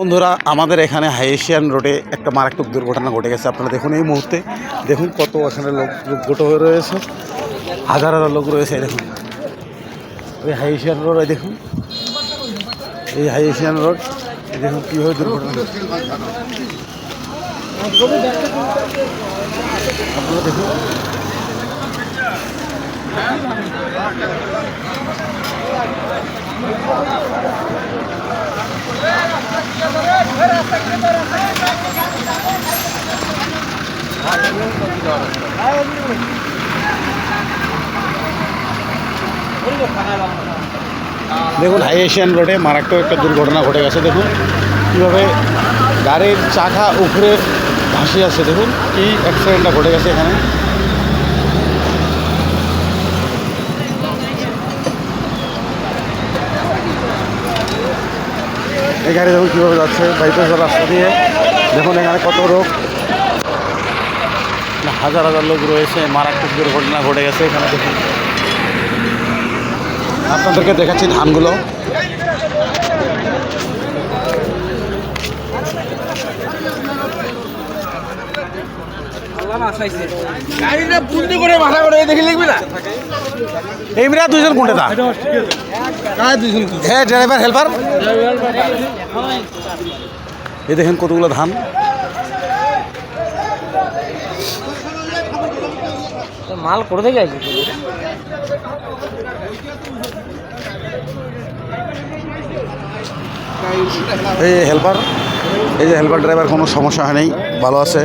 বন্ধুরা আমাদের এখানে হাইএশিয়ান রোডে একটা মারাত্মক দুর্ঘটনা ঘটে গেছে। আপনারা দেখুন এই মুহূর্তে দেখুন কত এখানে লোক গোটো হয়ে রয়েছে, হাজার হাজার লোক রয়েছে। দেখুন ওই হাইএশিয়ান রোড, দেখুন এই হাইএশিয়ান রোড দেখুন কীভাবে দুর্ঘটনা আপনারা দেখুন। দেখুন হাইএশিয়ান রোডে মারাত্মক একটা দুর্ঘটনা ঘটে গেছে। দেখুন কীভাবে গাড়ির চাকা উপরে ভাসে আছে। দেখুন কি অ্যাক্সিডেন্টটা ঘটে গেছে এখানে। এই গাড়ি দেখুন কীভাবে যাচ্ছে বাইপাস রাস্তা দিয়ে। দেখুন এখানে কত লোক, হাজার হাজার লোক রয়েছে। মারাত্মক দুর্ঘটনা ঘটে গেছে এখানে। দেখুন আপনাদেরকে দেখাচ্ছি ধানগুলো। এইমরা দুইজন কোনটা দা হ্যাঁ ড্রাইভার হেল্পার। এই দেখেন কতগুলো ধান। মাল করে দেখে আছে এই হেল্পার, এই যে হেল্পার ড্রাইভার, কোনো সমস্যা হয় নাই, ভালো আছে।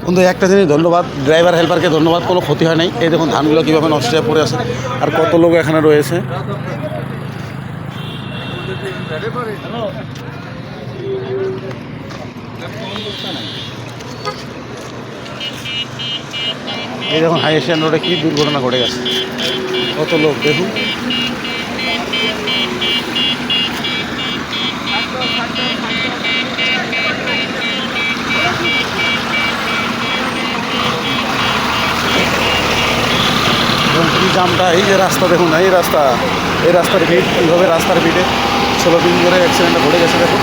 কিন্তু একটা জিনিস ধন্যবাদ ড্রাইভার হেল্পারকে, ধন্যবাদ, কোনো ক্ষতি হয় নাই। এই দেখুন ধানগুলো কীভাবে নষ্ট হয়ে পড়ে আছে আর কত লোক এখানে রয়েছে। এই দেখুন হাইএশিয়ান রোডে কী দুর্ঘটনা ঘটে গেছে, কত লোক দেখুন। কি জামটা, এই যে রাস্তা দেখুন, এই রাস্তার ভিড়, কীভাবে রাস্তার ভিড়ে 16 দিন ধরে অ্যাক্সিডেন্টটা ঘটে গেছে। দেখুন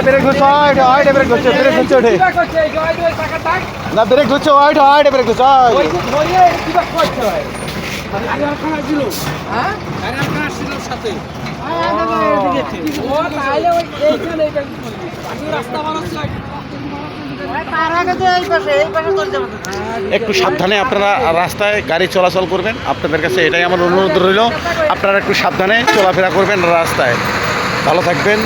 ব্রেক ধরছে, ব্রেক ধরছে, ব্রেক ধরছে ওঠে না, ব্রেক ধরছে ব্রেক ধরছে। একটু সাবধানে আপনারা রাস্তায় গাড়ি চলাচল করবেন। আপনাদের কাছে এটাই আমার অনুরোধ রইল, আপনারা একটু সাবধানে চলাফেরা করবেন রাস্তায়। ভালো থাকবেন।